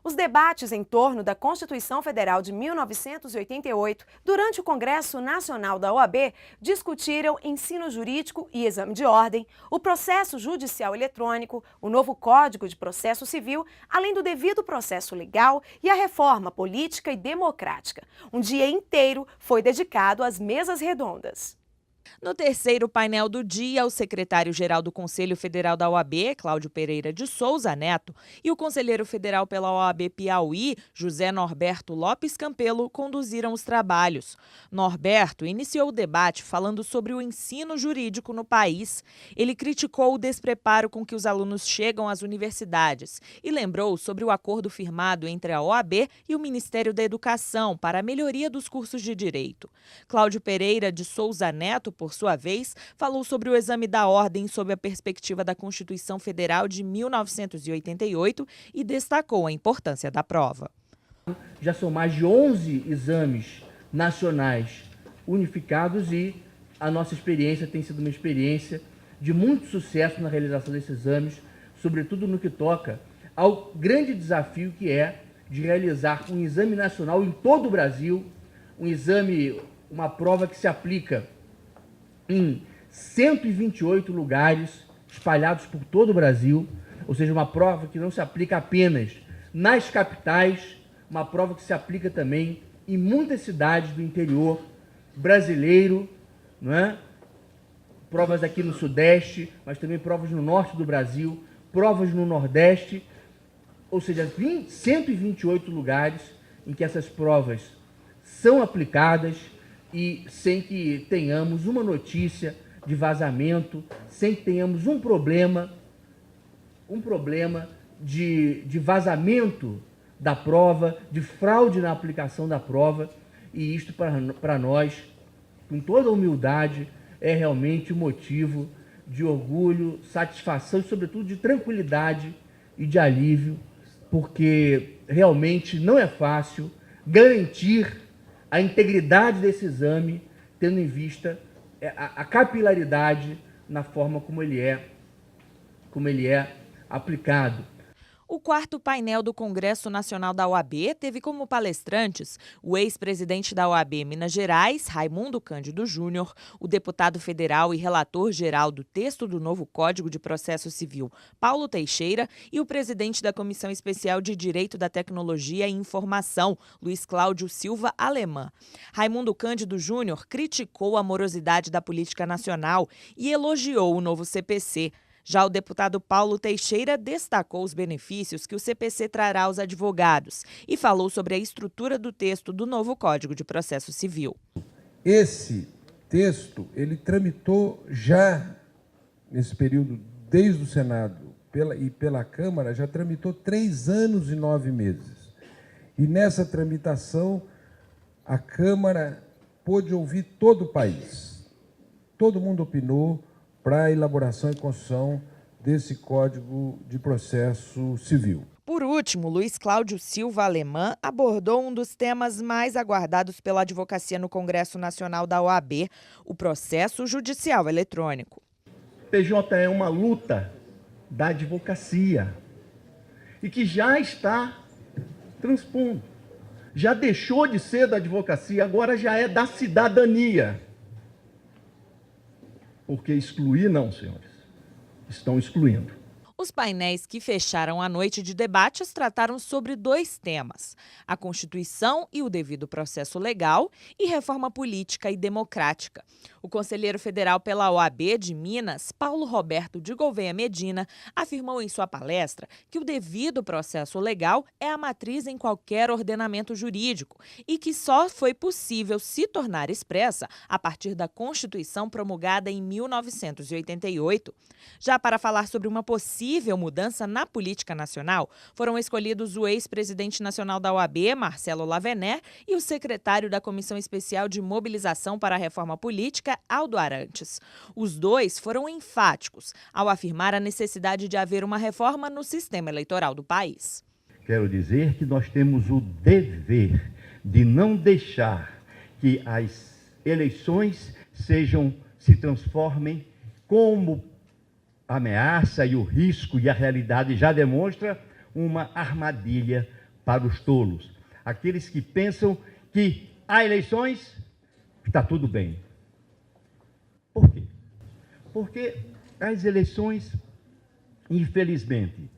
Os debates em torno da Constituição Federal de 1988, durante o Congresso Nacional da OAB, discutiram ensino jurídico e exame de ordem, o processo judicial eletrônico, o novo Código de Processo Civil, além do devido processo legal e a reforma política e democrática. Um dia inteiro foi dedicado às mesas redondas. No terceiro painel do dia, o secretário-geral do Conselho Federal da OAB, Cláudio Pereira de Souza Neto, e o conselheiro federal pela OAB Piauí, José Norberto Lopes Campelo, conduziram os trabalhos. Norberto iniciou o debate falando sobre o ensino jurídico no país. Ele criticou o despreparo com que os alunos chegam às universidades e lembrou sobre o acordo firmado entre a OAB e o Ministério da Educação para a melhoria dos cursos de direito. Cláudio Pereira de Souza Neto, por sua vez, falou sobre o exame da ordem sob a perspectiva da Constituição Federal de 1988 e destacou a importância da prova. Já são mais de 11 exames nacionais unificados e a nossa experiência tem sido uma experiência de muito sucesso na realização desses exames, sobretudo no que toca ao grande desafio que é de realizar um exame nacional em todo o Brasil, um exame, uma prova que se aplica em 128 lugares espalhados por todo o Brasil, ou seja, uma prova que não se aplica apenas nas capitais, uma prova que se aplica também em muitas cidades do interior brasileiro, não é? Provas aqui no Sudeste, mas também provas no Norte do Brasil, provas no Nordeste, ou seja, 128 lugares em que essas provas são aplicadas e sem que tenhamos uma notícia de vazamento, sem que tenhamos um problema de vazamento da prova, de fraude na aplicação da prova, e isto para nós, com toda a humildade, é realmente um motivo de orgulho, satisfação e, sobretudo, de tranquilidade e de alívio, porque realmente não é fácil garantir a integridade desse exame, tendo em vista a capilaridade na forma como ele é aplicado. O quarto painel do Congresso Nacional da OAB teve como palestrantes o ex-presidente da OAB Minas Gerais, Raimundo Cândido Júnior, o deputado federal e relator-geral do texto do novo Código de Processo Civil, Paulo Teixeira, e o presidente da Comissão Especial de Direito da Tecnologia e Informação, Luiz Cláudio Silva Alemã. Raimundo Cândido Júnior criticou a morosidade da política nacional e elogiou o novo CPC. Já o deputado Paulo Teixeira destacou os benefícios que o CPC trará aos advogados e falou sobre a estrutura do texto do novo Código de Processo Civil. Esse texto, ele tramitou já, nesse período, desde o Senado e pela Câmara, já tramitou 3 anos e 9 meses. E nessa tramitação, a Câmara pôde ouvir todo o país. Todo mundo opinou para a elaboração e construção desse Código de Processo Civil. Por último, Luiz Cláudio Silva Alemã abordou um dos temas mais aguardados pela advocacia no Congresso Nacional da OAB, o processo judicial eletrônico. PJ é uma luta da advocacia e que já está transpondo. Já deixou de ser da advocacia, agora já é da cidadania. Porque excluir não, senhores. Estão excluindo. Os painéis que fecharam a noite de debates trataram sobre 2 temas: a Constituição e o devido processo legal e reforma política e democrática. O conselheiro federal pela OAB de Minas, Paulo Roberto de Gouveia Medina, afirmou em sua palestra que o devido processo legal é a matriz em qualquer ordenamento jurídico e que só foi possível se tornar expressa a partir da Constituição promulgada em 1988. Já para falar sobre uma possível mudança na política nacional, foram escolhidos o ex-presidente nacional da OAB, Marcelo Lavener, e o secretário da Comissão Especial de Mobilização para a Reforma Política, Aldo Arantes. Os dois foram enfáticos ao afirmar a necessidade de haver uma reforma no sistema eleitoral do país. Quero dizer que nós temos o dever de não deixar que as eleições se transformem como a ameaça e o risco, e a realidade já demonstra, uma armadilha para os tolos, aqueles que pensam que há eleições, está tudo bem. Por quê? Porque as eleições, infelizmente,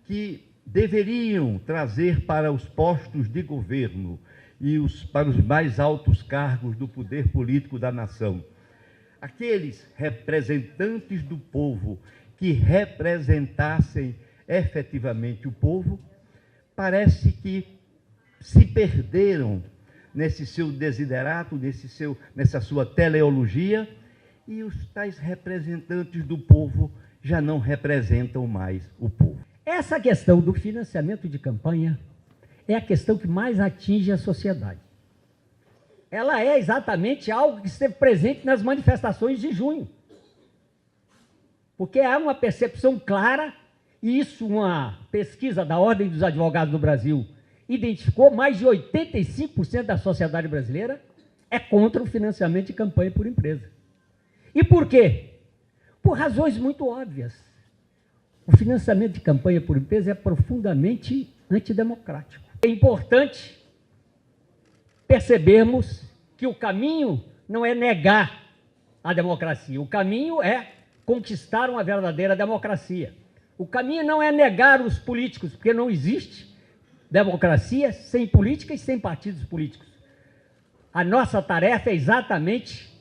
que deveriam trazer para os postos de governo e para os mais altos cargos do poder político da nação, aqueles representantes do povo que representassem efetivamente o povo, parece que se perderam nesse seu desiderato, nessa sua teleologia, e os tais representantes do povo já não representam mais o povo. Essa questão do financiamento de campanha é a questão que mais atinge a sociedade. Ela é exatamente algo que esteve presente nas manifestações de junho. Porque há uma percepção clara, e isso uma pesquisa da Ordem dos Advogados do Brasil identificou, mais de 85% da sociedade brasileira é contra o financiamento de campanha por empresa. E por quê? Por razões muito óbvias. O financiamento de campanha por empresa é profundamente antidemocrático. É importante percebermos que o caminho não é negar a democracia, o caminho é conquistar uma verdadeira democracia. O caminho não é negar os políticos, porque não existe democracia sem política e sem partidos políticos. A nossa tarefa é exatamente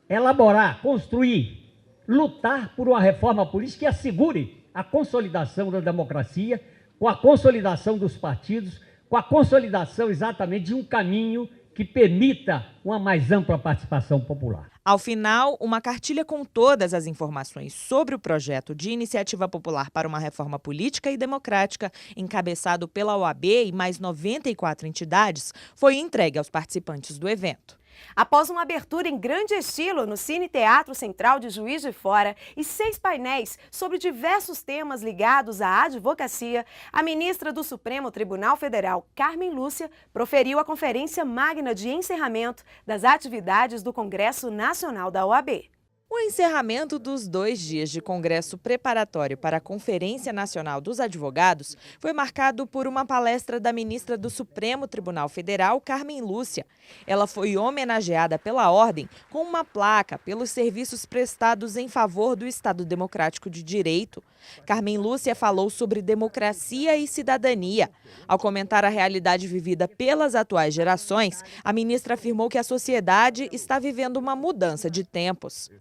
elaborar, construir, lutar por uma reforma política que assegure a consolidação da democracia, com a consolidação dos partidos, com a consolidação exatamente de um caminho que permita uma mais ampla participação popular. Ao final, uma cartilha com todas as informações sobre o projeto de iniciativa popular para uma reforma política e democrática, encabeçado pela OAB e mais 94 entidades, foi entregue aos participantes do evento. Após uma abertura em grande estilo no Cine Teatro Central de Juiz de Fora e 6 painéis sobre diversos temas ligados à advocacia, a ministra do Supremo Tribunal Federal, Carmen Lúcia, proferiu a conferência magna de encerramento das atividades do Congresso Nacional da OAB. O encerramento dos 2 dias de congresso preparatório para a Conferência Nacional dos Advogados foi marcado por uma palestra da ministra do Supremo Tribunal Federal, Carmen Lúcia. Ela foi homenageada pela Ordem com uma placa pelos serviços prestados em favor do Estado Democrático de Direito. Carmen Lúcia falou sobre democracia e cidadania. Ao comentar a realidade vivida pelas atuais gerações, a ministra afirmou que a sociedade está vivendo uma mudança de tempos.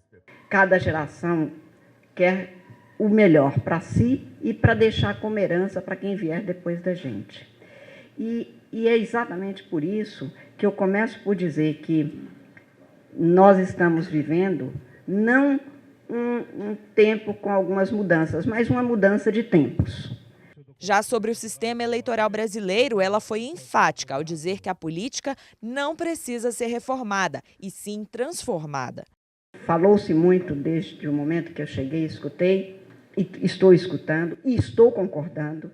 Cada geração quer o melhor para si e para deixar como herança para quem vier depois da gente. E é exatamente por isso que eu começo por dizer que nós estamos vivendo não um tempo com algumas mudanças, mas uma mudança de tempos. Já sobre o sistema eleitoral brasileiro, ela foi enfática ao dizer que a política não precisa ser reformada, e sim transformada. Falou-se muito desde o momento que eu cheguei, escutei, e estou escutando, e estou concordando,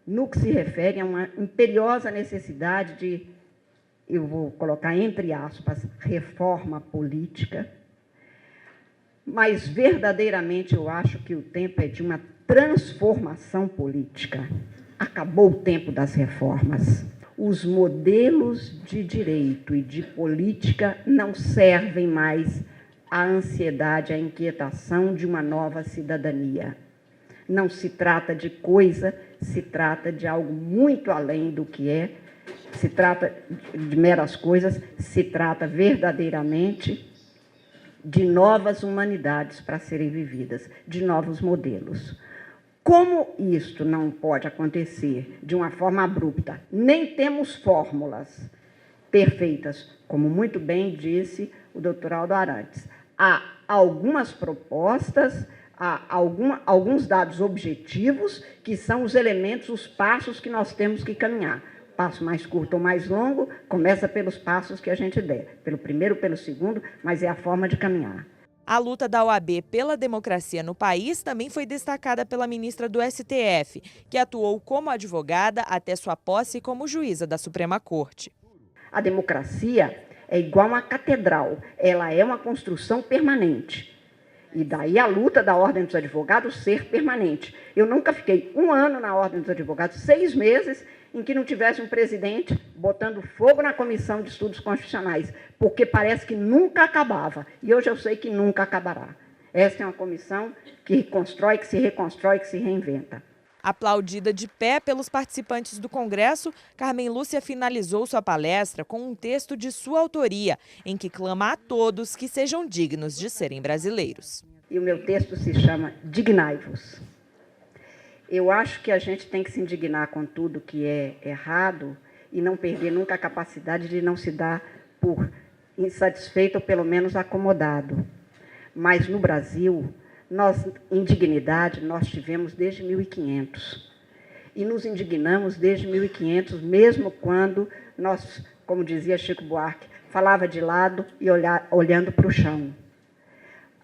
no que se refere a uma imperiosa necessidade de, eu vou colocar entre aspas, reforma política, mas verdadeiramente eu acho que o tempo é de uma transformação política. Acabou o tempo das reformas. Os modelos de direito e de política não servem mais à ansiedade, à inquietação de uma nova cidadania. Não se trata de coisa, se trata de algo muito além do que é, se trata de meras coisas, se trata verdadeiramente de novas humanidades para serem vividas, de novos modelos. Como isto não pode acontecer de uma forma abrupta, nem temos fórmulas perfeitas, como muito bem disse o doutor Aldo Arantes. Há algumas propostas, há alguns dados objetivos, que são os elementos, os passos que nós temos que caminhar. Passo mais curto ou mais longo, começa pelos passos que a gente der, pelo primeiro, pelo segundo, mas é a forma de caminhar. A luta da OAB pela democracia no país também foi destacada pela ministra do STF, que atuou como advogada até sua posse como juíza da Suprema Corte. A democracia é igual a uma catedral, ela é uma construção permanente. E daí a luta da Ordem dos Advogados ser permanente. Eu nunca fiquei 1 ano na Ordem dos Advogados, 6 meses, em que não tivesse um presidente botando fogo na Comissão de Estudos Constitucionais, porque parece que nunca acabava. E hoje eu sei que nunca acabará. Essa é uma comissão que reconstrói, que se reconstrói, que se reinventa. Aplaudida de pé pelos participantes do Congresso, Carmen Lúcia finalizou sua palestra com um texto de sua autoria, em que clama a todos que sejam dignos de serem brasileiros. E o meu texto se chama Dignai-vos. Eu acho que a gente tem que se indignar com tudo que é errado e não perder nunca a capacidade de não se dar por insatisfeito ou pelo menos acomodado. Mas no Brasil, indignidade nós tivemos desde 1500. E nos indignamos desde 1500, mesmo quando nós, como dizia Chico Buarque, falava de lado e olhando para o chão.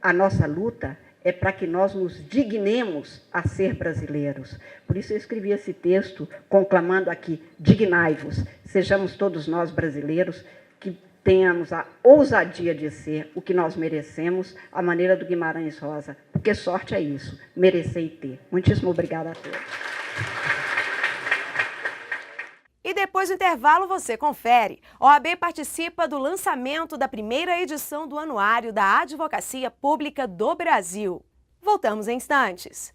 A nossa luta é para que nós nos dignemos a ser brasileiros. Por isso eu escrevi esse texto conclamando aqui, dignai-vos, sejamos todos nós brasileiros que tenhamos a ousadia de ser o que nós merecemos, à maneira do Guimarães Rosa, porque sorte é isso, merecer e ter. Muitíssimo obrigada a todos. E depois do intervalo você confere. A OAB participa do lançamento da primeira edição do Anuário da Advocacia Pública do Brasil. Voltamos em instantes.